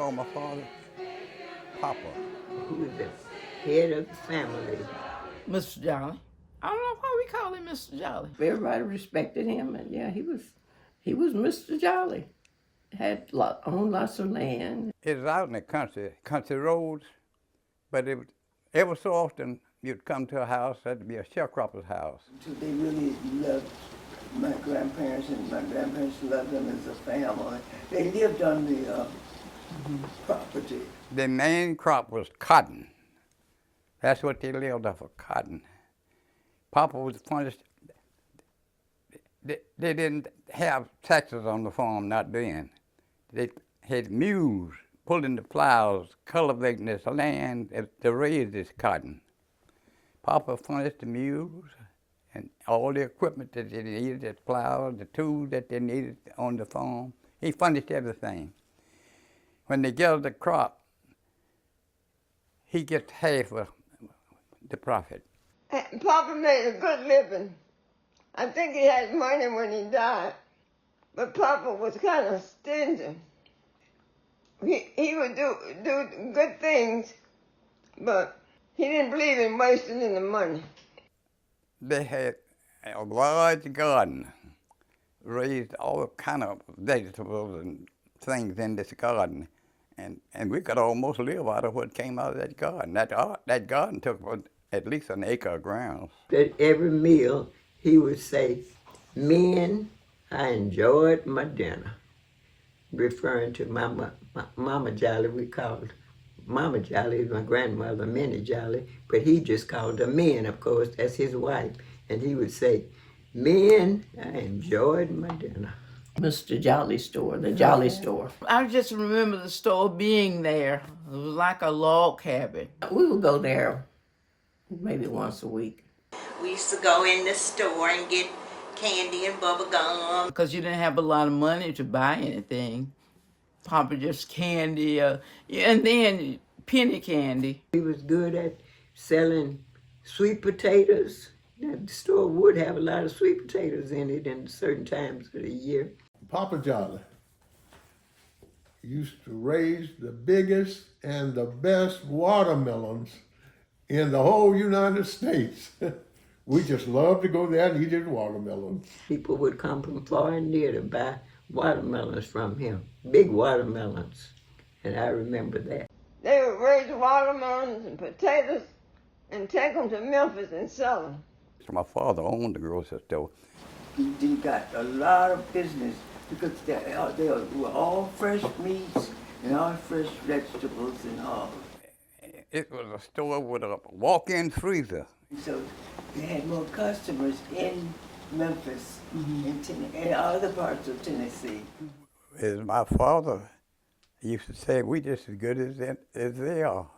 call my father? Papa. He was the head of the family. Mr. Jolly. I don't know why we call him Mr. Jolly. Everybody respected him, and yeah, he was Mr. Jolly. Owned lots of land. It was out in the country roads, but every so often you'd come to a house, that'd be a sharecropper's house. They really loved my grandparents, and my grandparents loved them as a family. They lived on the property. The main crop was cotton. That's what they lived off of, cotton. Papa was the funnest. They didn't have taxes on the farm, not then. They had mules pulling the plows, cultivating this land to raise this cotton. Papa furnished the mules and all the equipment that they needed, the plows, the tools that they needed on the farm. He furnished everything. When they gathered the crop, he gets half of the profit. Papa made a good living. I think he had money when he died, but Papa was kind of stingy. He would do good things, but he didn't believe in wasting the money. They had a large garden, raised all kind of vegetables and things in this garden, and we could almost live out of what came out of that garden. That garden took at least an acre of ground. At every meal, he would say, "Men, I enjoyed my dinner," referring to Mama Jolly. We called Mama Jolly, my grandmother, Minnie Jolly, but he just called her Men, of course, as his wife. And he would say, "Men, I enjoyed my dinner." Mr. Jolly store, the Jolly store. I just remember the store being there. It was like a log cabin. We would go there maybe once a week. We used to go in the store and get candy and bubble gum. Because you didn't have a lot of money to buy anything. Papa just candy, and then penny candy. He was good at selling sweet potatoes. The store would have a lot of sweet potatoes in it in certain times of the year. Papa Jolly used to raise the biggest and the best watermelons in the whole United States. We just loved to go there and eat his watermelons. People would come from far and near to buy watermelons from him, big watermelons, and I remember that. They would raise watermelons and potatoes and take them to Memphis and sell them. So my father owned the grocery store. He got a lot of business because they were all fresh meats and all fresh vegetables and all. It was a store with a walk-in freezer. So they had more customers in Memphis and other parts of Tennessee. As my father used to say, we just as good as they are.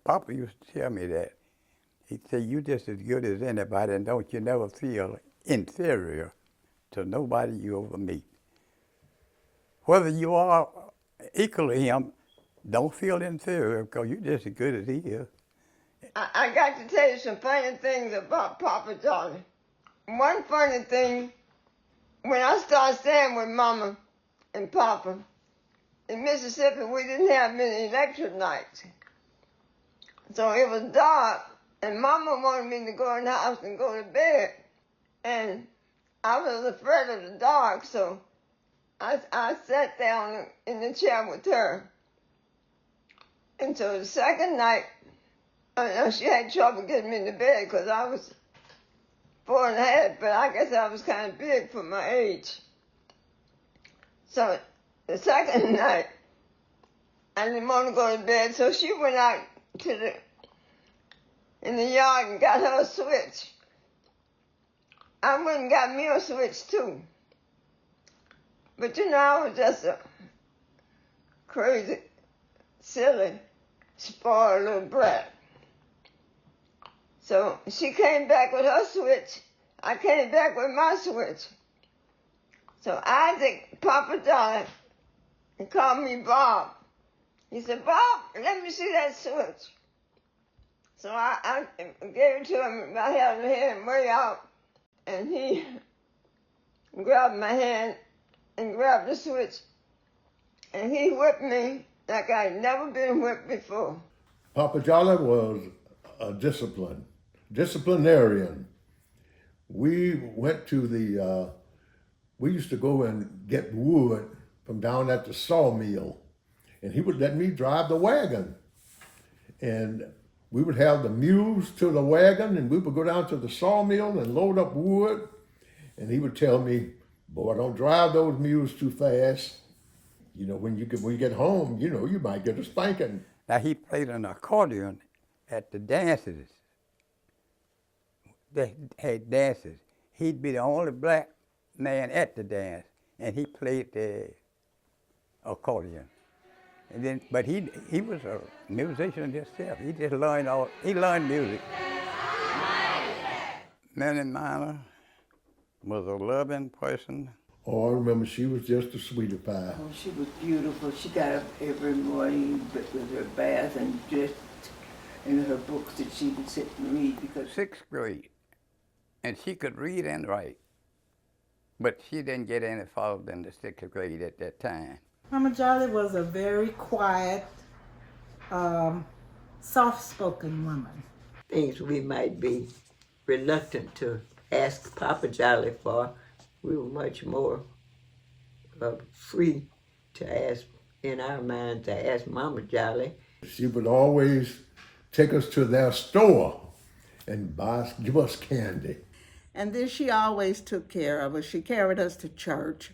Papa used to tell me that. He'd say, you just as good as anybody, and don't you never feel inferior to nobody you ever meet. Whether you are equal to him, don't feel inferior because you're just as good as he is. I got to tell you some funny things about Papa Jolly. One funny thing, when I started staying with Mama and Papa in Mississippi, we didn't have many electric lights. So it was dark, and Mama wanted me to go in the house and go to bed. And I was afraid of the dark, so I sat down in the chair with her. And so the second night, she had trouble getting me into bed because I was 4.5, but I guess I was kind of big for my age. So the second night, I didn't want to go to bed, so she went out in the yard and got her a switch. I went and got me a switch too. But you know, I was just a crazy, silly, spoiled little brat. So she came back with her switch. I came back with my switch. So Isaac, Papa Jolly, he called me Bob. He said, Bob, let me see that switch. So I gave it to him. I held my hand way out, and he grabbed my hand and grabbed the switch and he whipped me like I'd never been whipped before. Papa Jolly was a disciplinarian. We went to we used to go and get wood from down at the sawmill, and he would let me drive the wagon. And we would have the mules to the wagon, and we would go down to the sawmill and load up wood. And he would tell me, boy, don't drive those mules too fast. You know, when you get home, you know, you might get a spanking. Now he played an accordion at the dances. They had dances. He'd be the only black man at the dance, and he played the accordion. And then, but he was a musician himself. He just learned music. Minnie Miner was a loving person. Oh, I remember she was just a sweetie pie. Oh, she was beautiful. She got up every morning with her bath and dressed in her books that she would sit and read because... 6th grade, and she could read and write, but she didn't get any farther than the 6th grade at that time. Mama Jolly was a very quiet, soft-spoken woman. Things we might be reluctant to ask Papa Jolly for, we were much more free to ask, in our minds, to ask Mama Jolly. She would always take us to their store and give us candy. And then she always took care of us. She carried us to church.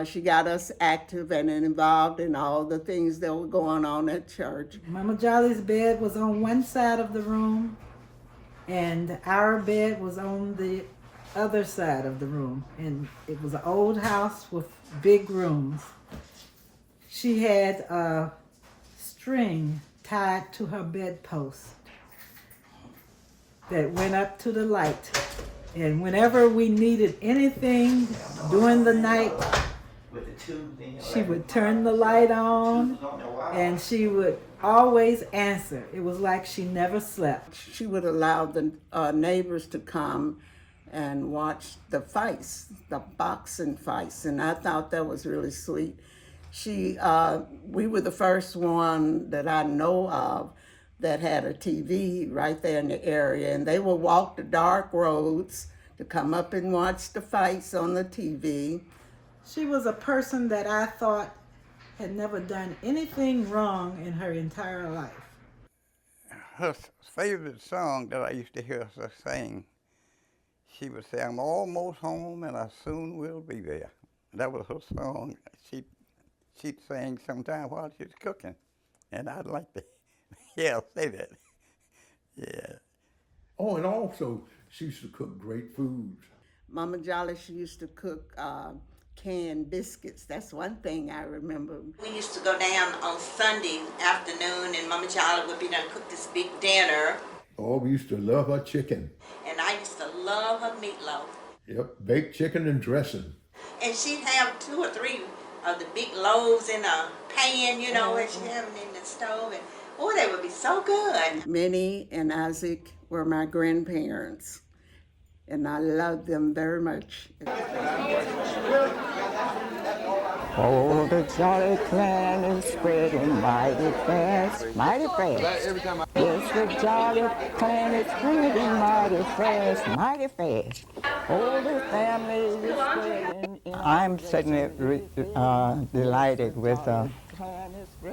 She got us active and involved in all the things that were going on at church. Mama Jolly's bed was on one side of the room, and our bed was on the other side of the room. And it was an old house with big rooms. She had a string tied to her bedpost that went up to the light. And whenever we needed anything during the night, she would turn the light on, and she would always answer. It was like she never slept. She would allow the neighbors to come and watch the fights, the boxing fights, and I thought that was really sweet. We were the first one that I know of that had a TV right there in the area, and they would walk the dark roads to come up and watch the fights on the TV. She was a person that I thought had never done anything wrong in her entire life. Her favorite song that I used to hear her sing, she would say, "I'm almost home and I soon will be there." That was her song. She'd sing sometime while she was cooking, and I'd like to say that. Yeah. Oh, and also, she used to cook great food. Mama Jolly, she used to cook canned biscuits. That's one thing I remember. We used to go down on Sunday afternoon, and Mama Jolly would be done cook this big dinner. Oh, we used to love her chicken. And I used to love her meatloaf. Yep, baked chicken and dressing. And she'd have 2 or 3 of the big loaves in a pan, you know, and she'd have them in the stove. And oh, they would be so good. Minnie and Isaac were my grandparents, and I loved them very much. Oh, the Jolly Clan is spreading mighty fast, mighty fast. Yes, the Jolly Clan is spreading mighty fast, mighty fast. Oh, the family is spreading. I'm certainly delighted with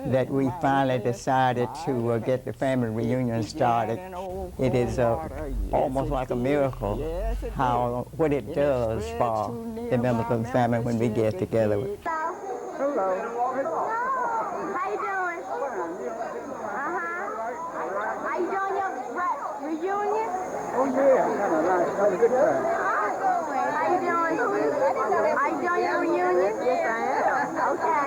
that we finally decided to get the family reunion started. It is almost like a miracle what it does for the members of the family when we get together. Hello. How you doing? How you doing your reunion? Oh yeah, had a good time. How you doing? Are you doing your reunion? Yes, I am. Okay.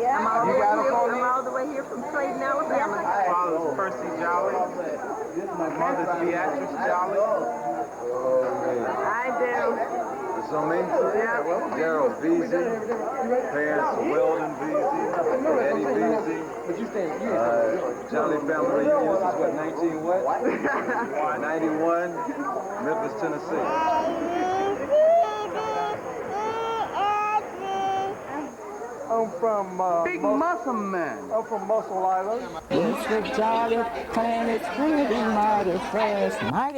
Yeah. I'm all the way here from Clayton, Alabama. My father's Percy Jolly. My mother's Beatrice Jolly. I do. So me? Yeah. Gerald Veazey. Parents Weldon Veazey. Eddie Veazey. Jolly family reunion. This is what, 91, Memphis, Tennessee. I'm from Big Muscle Man. I'm from Muscle Island. Yes, the jolly clan is spreading mighty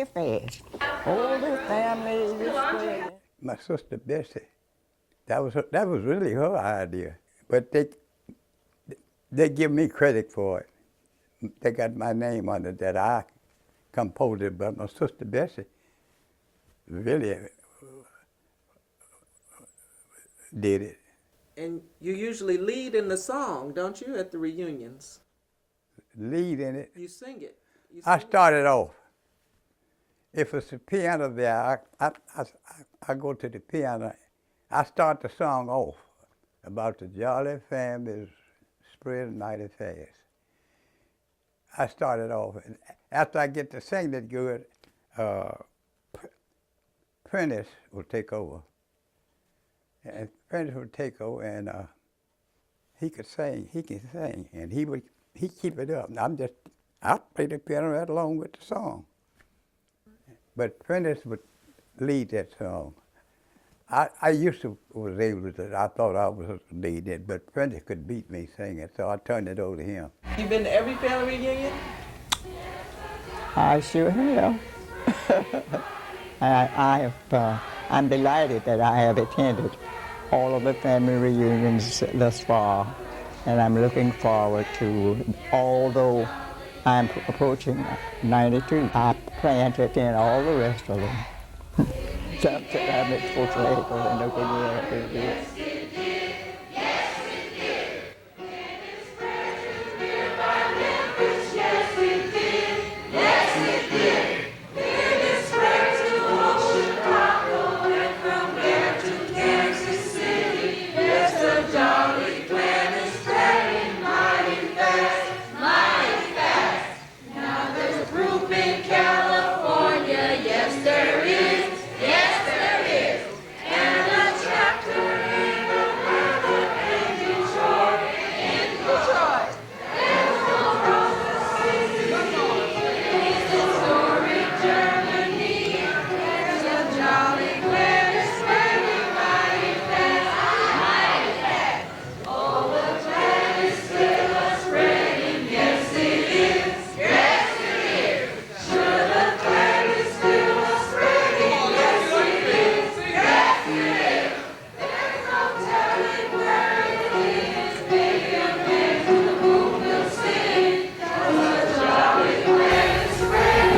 fast, Oh, the family is spreading. My sister Bessie, that was really her idea. But they give me credit for it. They got my name on it that I composed it, but my sister Bessie really did it. And you usually lead in the song, don't you, at the reunions? Lead in it. You sing it. I started off. If it's a piano there, I go to the piano. I start the song off about the jolly families spreading mighty fast. I started off. After I get to sing it good, Prentice will take over. And Prentice would take over, and he can sing, and he keep it up. And I play the piano right along with the song. But Prentice would lead that song. I used to was able to, I thought I was lead it, but Prentice could beat me singing, so I turned it over to him. You been to every family reunion? I sure have. I'm delighted that I have attended all of the family reunions thus far, and I'm looking forward to, although I'm approaching 92, I plan to attend all the rest of them.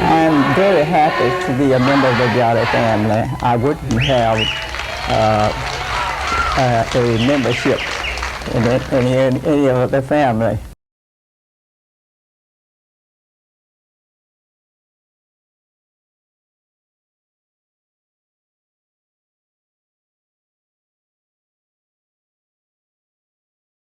I'm very happy to be a member of the Jolly family. I wouldn't have a membership in any other family.